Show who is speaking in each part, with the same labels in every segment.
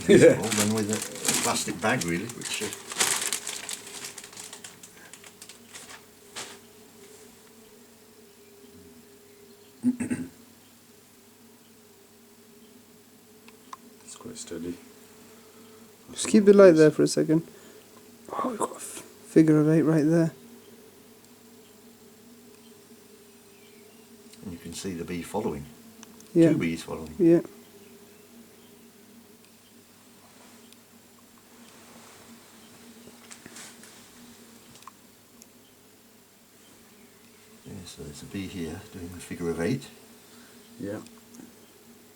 Speaker 1: first of all, then with a plastic bag really, which
Speaker 2: it's quite steady.
Speaker 3: Just keep the light there for a second. Oh, we've got a figure of 8 right there.
Speaker 1: and you can see the bee following.
Speaker 3: Yeah.
Speaker 1: 2 bees following.
Speaker 3: Yeah.
Speaker 1: Yeah, so there's a bee here doing the figure of 8.
Speaker 2: Yeah.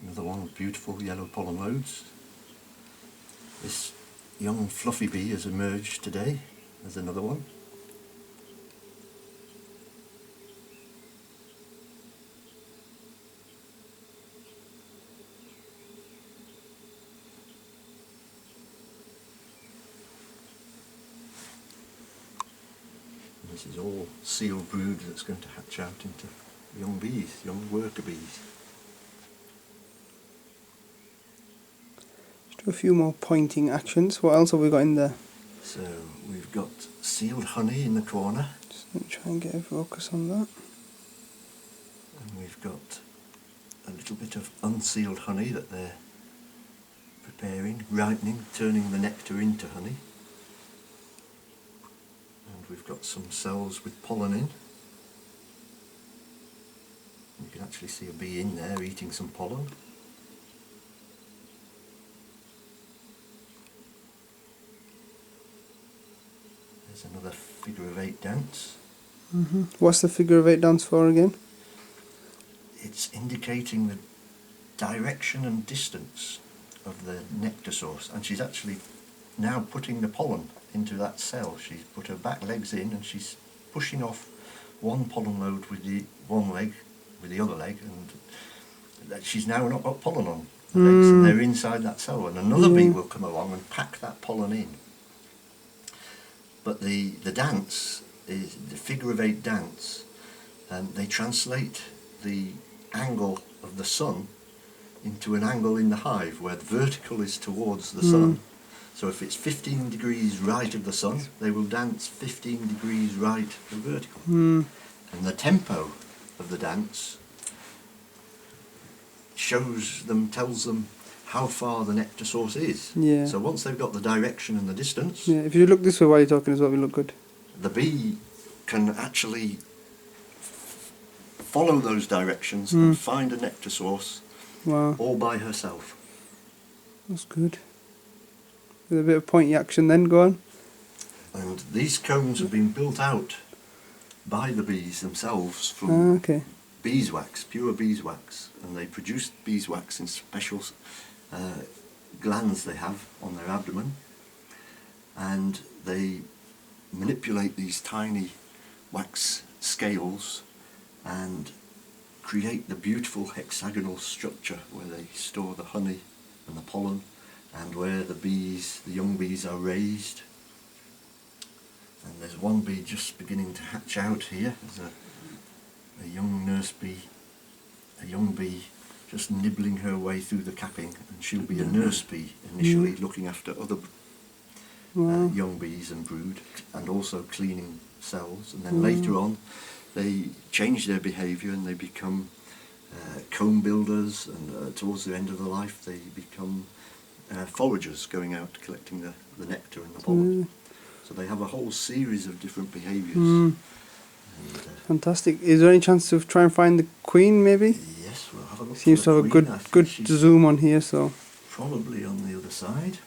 Speaker 1: Another one with beautiful yellow pollen loads. This young fluffy bee has emerged today. There's another one. This is all sealed brood that's going to hatch out into young bees, young worker bees.
Speaker 3: Just do a few more pointing actions. What else have we got in there?
Speaker 1: So we've got sealed honey in the corner,
Speaker 3: Just let me try and get a focus on that.
Speaker 1: and we've got a little bit of unsealed honey that they're preparing, ripening, turning the nectar into honey. And we've got some cells with pollen in. You can actually see a bee in there eating some pollen. There's another figure of 8 dance.
Speaker 3: What's the figure of 8 dance for again?
Speaker 1: It's indicating the direction and distance of the nectar source, and she's actually now putting the pollen into that cell. She's put her back legs in and she's pushing off one pollen load with the one leg, with the other leg, and that she's now not got pollen on the legs, and they're inside that cell, and another bee will come along and pack that pollen in. But the dance is the figure of 8 dance. They translate the angle of the sun into an angle in the hive where the vertical is towards the sun. So if it's 15 degrees right of the sun, they will dance 15 degrees right of vertical. And the tempo of the dance shows them, tells them how far the nectar source is.
Speaker 3: Yeah.
Speaker 1: So once they've got the direction and the distance,
Speaker 3: Yeah, if you look this way while you're talking as well, we look good.
Speaker 1: the bee can actually follow those directions and find a nectar source
Speaker 3: Wow,
Speaker 1: all by herself.
Speaker 3: that's good. With a bit of pointy action then, go on.
Speaker 1: And these combs have been built out by the bees themselves from
Speaker 3: Okay.
Speaker 1: beeswax, pure beeswax, and they produce beeswax in special glands they have on their abdomen, and they manipulate these tiny wax scales and create the beautiful hexagonal structure where they store the honey and the pollen, and where the bees, the young bees, are raised. And there's one bee just beginning to hatch out here. There's a young nurse bee, a young bee just nibbling her way through the capping, and she'll be a nurse bee initially, looking after other young bees and brood, and also cleaning cells. And then later on they change their behaviour and they become comb builders, and towards the end of their life they become foragers, going out collecting the nectar and the pollen. So they have a whole series of different behaviours. And,
Speaker 3: Fantastic. Is there any chance to try and find the queen maybe?
Speaker 1: yes, we'll have a look.
Speaker 3: Seems
Speaker 1: for
Speaker 3: to
Speaker 1: the
Speaker 3: have a
Speaker 1: queen. I think
Speaker 3: good
Speaker 1: she's
Speaker 3: zoom on here, so
Speaker 1: probably on the other side.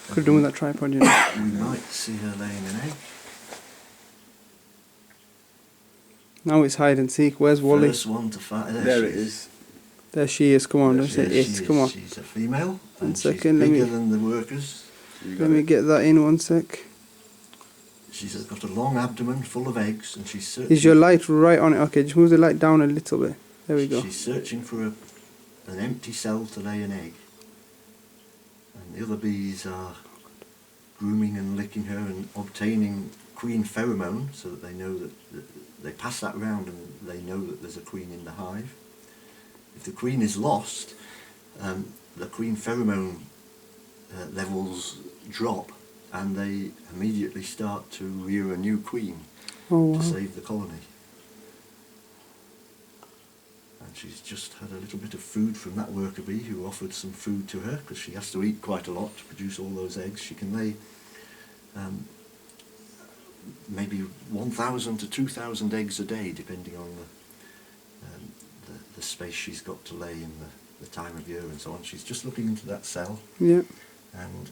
Speaker 3: could have done with that tripod, you know.
Speaker 1: We might see her laying an egg.
Speaker 3: Now it's hide and seek. Where's Wally?
Speaker 1: First one to find.
Speaker 2: There it is.
Speaker 3: There she is. Come on, don't say
Speaker 1: Yes,
Speaker 3: it. Come on.
Speaker 1: She's a female,
Speaker 3: One
Speaker 1: and
Speaker 3: second,
Speaker 1: she's
Speaker 3: let
Speaker 1: bigger
Speaker 3: me-
Speaker 1: than the workers.
Speaker 3: Let me get that in 1 sec.
Speaker 1: She's got a long abdomen full of eggs, and she's searching.
Speaker 3: Is your light right on it? Okay, just move the light down a little bit. There we go.
Speaker 1: She's searching for an empty cell to lay an egg, and the other bees are grooming and licking her and obtaining queen pheromone, so that they know that they pass that round and they know that there's a queen in the hive. If the queen is lost, queen pheromone levels drop, and they immediately start to rear a new queen
Speaker 3: Oh
Speaker 1: to
Speaker 3: wow.
Speaker 1: save the colony. And she's just had a little bit of food from that worker bee who offered some food to her, because she has to eat quite a lot to produce all those eggs. She can lay maybe 1,000 to 2,000 eggs a day, depending on the space she's got to lay in the time of year and so on. She's just looking into that cell,
Speaker 3: Yeah.
Speaker 1: and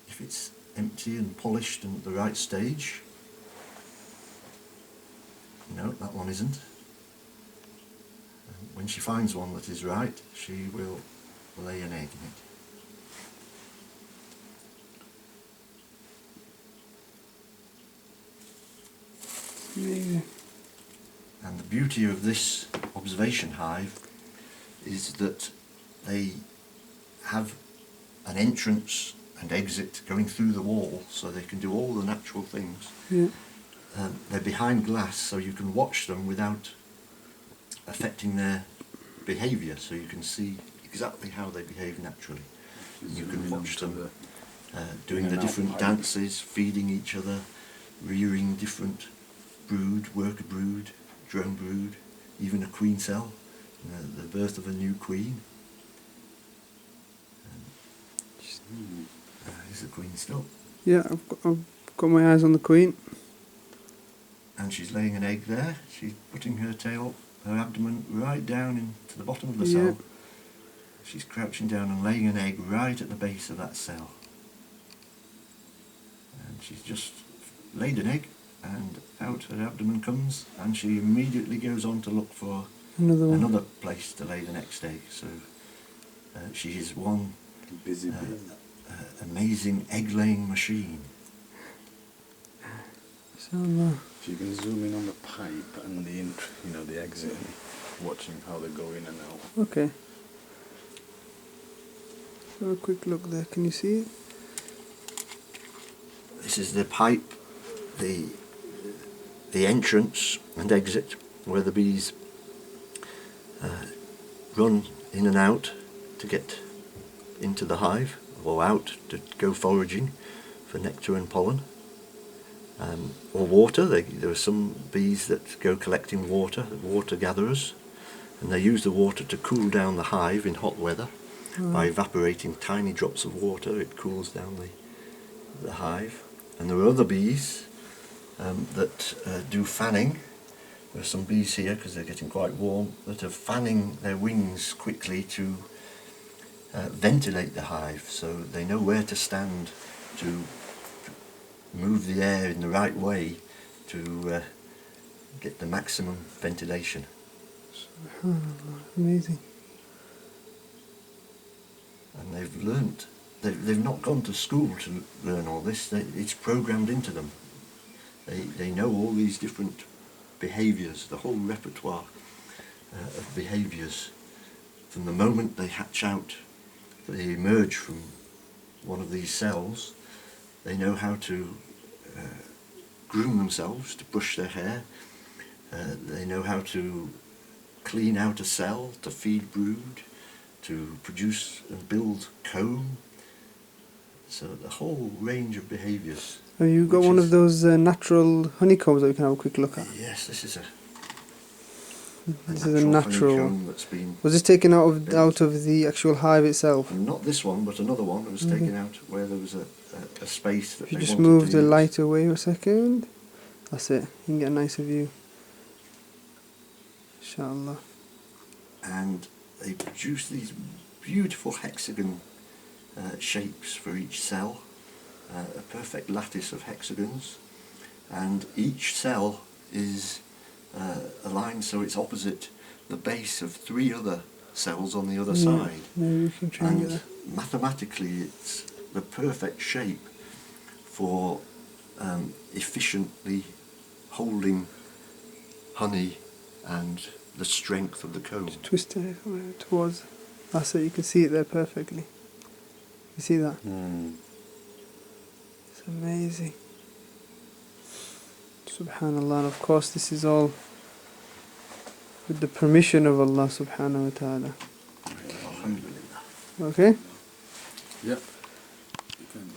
Speaker 1: if it's empty and polished and at the right stage, no, that one isn't. And when she finds one that is right, she will lay an egg in it.
Speaker 3: Amazing.
Speaker 1: And the beauty of this observation hive is that they have an entrance and exit going through the wall, so they can do all the natural things.
Speaker 3: Yeah.
Speaker 1: They're behind glass, so you can watch them without affecting their behaviour, so you can see exactly how they behave naturally. You can watch them doing the different dances, feeding each other, rearing different brood, worker brood, drone brood, even a queen cell, the birth of a new queen. Here's the queen still.
Speaker 3: Yeah, I've got my eyes on the queen.
Speaker 1: And she's laying an egg there. She's putting her tail, her abdomen right down into the bottom of the
Speaker 3: Yeah.
Speaker 1: cell. She's crouching down and laying an egg right at the base of that cell. And she's just laid an egg, and out her abdomen comes, and she immediately goes on to look for
Speaker 3: Another one.
Speaker 1: another place to lay the next egg. So she is one
Speaker 2: Busy bee.
Speaker 1: amazing egg-laying machine.
Speaker 3: Inshallah.
Speaker 2: If you can zoom in on the pipe and the exit, watching how they go in and out.
Speaker 3: Okay. Have a quick look there. Can you see it?
Speaker 1: This is the pipe, the entrance and exit, where the bees run in and out to get into the hive, or out to go foraging for nectar and pollen, or water. There are some bees that go collecting water, water gatherers, and they use the water to cool down the hive in hot weather. By evaporating tiny drops of water, it cools down the hive. And there are other bees that do fanning. There are some bees here, because they're getting quite warm, that are fanning their wings quickly to ventilate the hive, so they know where to stand to move the air in the right way to get the maximum ventilation.
Speaker 3: Amazing.
Speaker 1: And they've learnt, they've not gone to school to learn all this, it's programmed into them. They know all these different behaviours, the whole repertoire of behaviours. From the moment they hatch out, they emerge from one of these cells, they know how to groom themselves, to brush their hair, they know how to clean out a cell, to feed brood, to produce and build comb. So the whole range of behaviours.
Speaker 3: Have you got
Speaker 1: Which
Speaker 3: one
Speaker 1: is-
Speaker 3: of those natural honeycombs that we can have a quick look at?
Speaker 1: Yes, this is a
Speaker 3: This is a natural one.
Speaker 1: honeycomb that's been,
Speaker 3: Was this taken out
Speaker 1: Built.
Speaker 3: of the actual hive itself?
Speaker 1: not this one, but another one that was
Speaker 3: Okay.
Speaker 1: taken out where there was a space that
Speaker 3: If you
Speaker 1: they
Speaker 3: just
Speaker 1: wanted
Speaker 3: move
Speaker 1: to
Speaker 3: the
Speaker 1: use.
Speaker 3: light away a second. That's it. You can get a nicer view. Inshallah.
Speaker 1: And they produce these beautiful hexagon shapes for each cell, a perfect lattice of hexagons, and each cell is aligned so it's opposite the base of 3 other cells on the other
Speaker 3: Yeah,
Speaker 1: side.
Speaker 3: maybe we can try and get
Speaker 1: And
Speaker 3: that.
Speaker 1: mathematically it's the perfect shape for efficiently holding honey and the strength of the comb.
Speaker 3: Twist it towards. That's it. You can see it there perfectly. You see that? It's amazing. Subhanallah. And of course, this is all with the permission of Allah Subhanahu wa Taala.
Speaker 1: Alhamdulillah.
Speaker 3: Okay.
Speaker 2: Yeah.